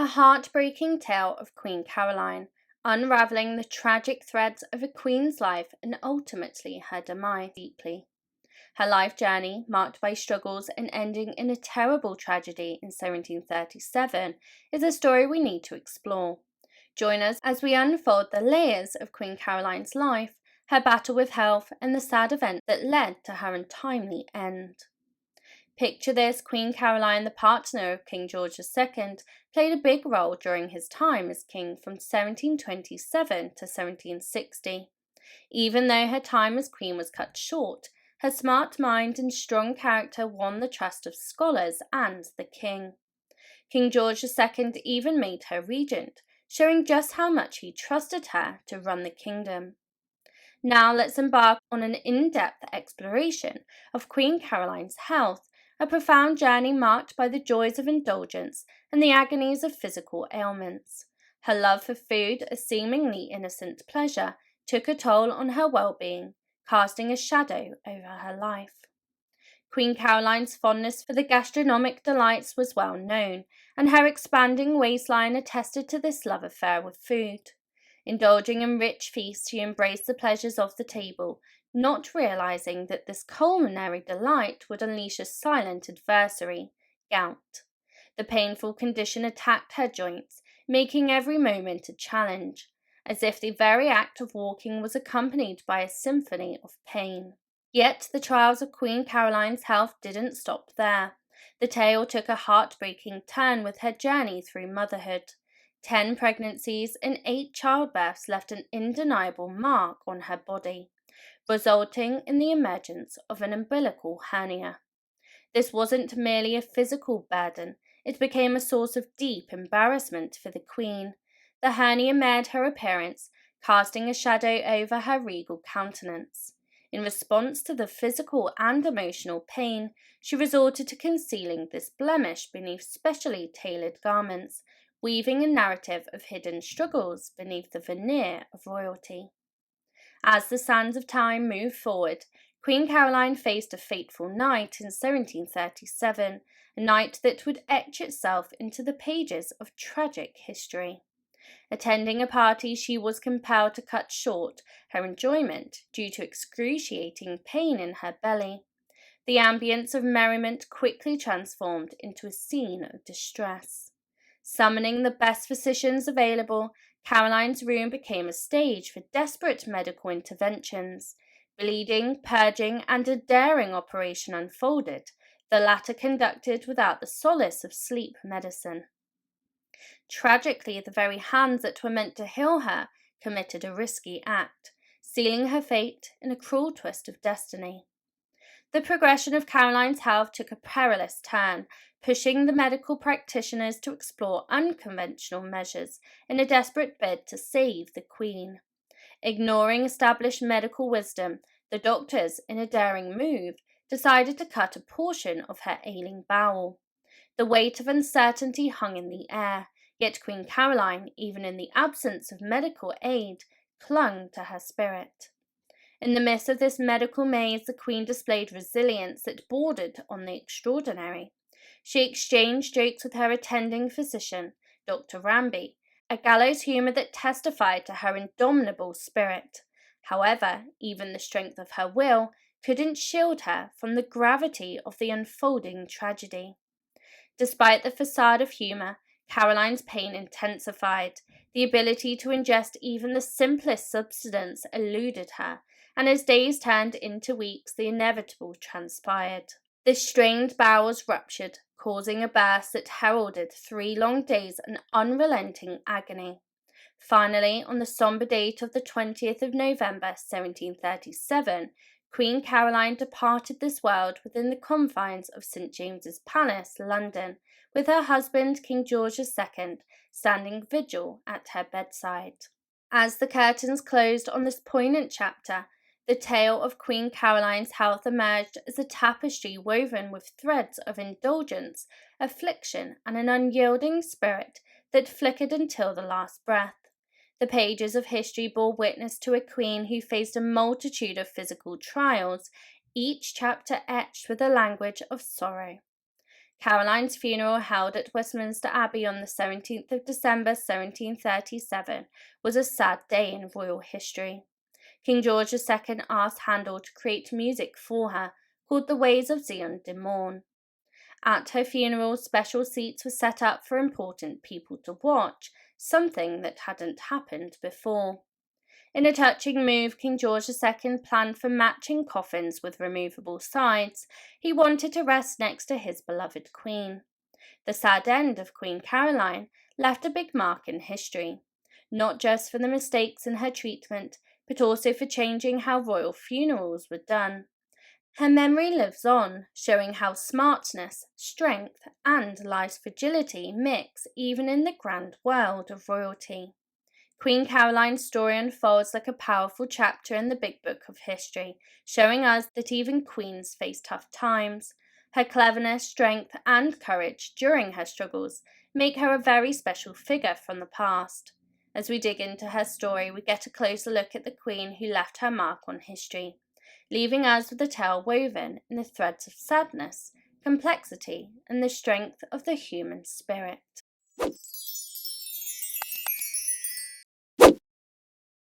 A heartbreaking tale of Queen Caroline, unravelling the tragic threads of a queen's life and ultimately her demise deeply. Her life journey, marked by struggles and ending in a terrible tragedy in 1737, is a story we need to explore. Join us as we unfold the layers of Queen Caroline's life, her battle with health, and the sad events that led to her untimely end. Picture this: Queen Caroline, the partner of King George II, played a big role during his time as king from 1727 to 1760. Even though her time as queen was cut short, her smart mind and strong character won the trust of scholars and the king. King George II even made her regent, showing just how much he trusted her to run the kingdom. Now let's embark on an in-depth exploration of Queen Caroline's health, a profound journey marked by the joys of indulgence and the agonies of physical ailments. Her love for food, a seemingly innocent pleasure, took a toll on her well-being, casting a shadow over her life. Queen Caroline's fondness for the gastronomic delights was well known, and her expanding waistline attested to this love affair with food. Indulging in rich feasts, she embraced the pleasures of the table, not realizing that this culinary delight would unleash a silent adversary, gout. The painful condition attacked her joints, making every moment a challenge, as if the very act of walking was accompanied by a symphony of pain. Yet the trials of Queen Caroline's health didn't stop there. The tale took a heartbreaking turn with her journey through motherhood. 10 pregnancies and 8 childbirths left an undeniable mark on her body, resulting in the emergence of an umbilical hernia. This wasn't merely a physical burden, it became a source of deep embarrassment for the Queen. The hernia marred her appearance, casting a shadow over her regal countenance. In response to the physical and emotional pain, she resorted to concealing this blemish beneath specially tailored garments, weaving a narrative of hidden struggles beneath the veneer of royalty. As the sands of time moved forward, Queen Caroline faced a fateful night in 1737, a night that would etch itself into the pages of tragic history. Attending a party, she was compelled to cut short her enjoyment due to excruciating pain in her belly. The ambience of merriment quickly transformed into a scene of distress. Summoning the best physicians available, Caroline's room became a stage for desperate medical interventions. Bleeding, purging, and a daring operation unfolded, the latter conducted without the solace of sleep medicine. Tragically, the very hands that were meant to heal her committed a risky act, sealing her fate in a cruel twist of destiny. The progression of Caroline's health took a perilous turn, pushing the medical practitioners to explore unconventional measures in a desperate bid to save the Queen. Ignoring established medical wisdom, the doctors, in a daring move, decided to cut a portion of her ailing bowel. The weight of uncertainty hung in the air, yet Queen Caroline, even in the absence of medical aid, clung to her spirit. In the midst of this medical maze, the Queen displayed resilience that bordered on the extraordinary. She exchanged jokes with her attending physician, Dr. Ramby, a gallows humour that testified to her indomitable spirit. However, even the strength of her will couldn't shield her from the gravity of the unfolding tragedy. Despite the facade of humour, Caroline's pain intensified. The ability to ingest even the simplest substance eluded her, and as days turned into weeks, the inevitable transpired. The strained bowels ruptured, causing a burst that heralded 3 long days of unrelenting agony. Finally, on the sombre date of the 20th of November, 1737, Queen Caroline departed this world within the confines of St. James's Palace, London, with her husband, King George II, standing vigil at her bedside. As the curtains closed on this poignant chapter, the tale of Queen Caroline's health emerged as a tapestry woven with threads of indulgence, affliction, and an unyielding spirit that flickered until the last breath. The pages of history bore witness to a queen who faced a multitude of physical trials, each chapter etched with the language of sorrow. Caroline's funeral, held at Westminster Abbey on the 17th of December 1737, was a sad day in royal history. King George II asked Handel to create music for her, called The Ways of Zion de Morn. At her funeral, special seats were set up for important people to watch, something that hadn't happened before. In a touching move, King George II planned for matching coffins with removable sides. He wanted to rest next to his beloved Queen. The sad end of Queen Caroline left a big mark in history, not just for the mistakes in her treatment, but also for changing how royal funerals were done. Her memory lives on, showing how smartness, strength, and life's fragility mix even in the grand world of royalty. Queen Caroline's story unfolds like a powerful chapter in the big book of history, showing us that even queens face tough times. Her cleverness, strength, and courage during her struggles make her a very special figure from the past. As we dig into her story, we get a closer look at the queen who left her mark on history, leaving us with a tale woven in the threads of sadness, complexity, and the strength of the human spirit.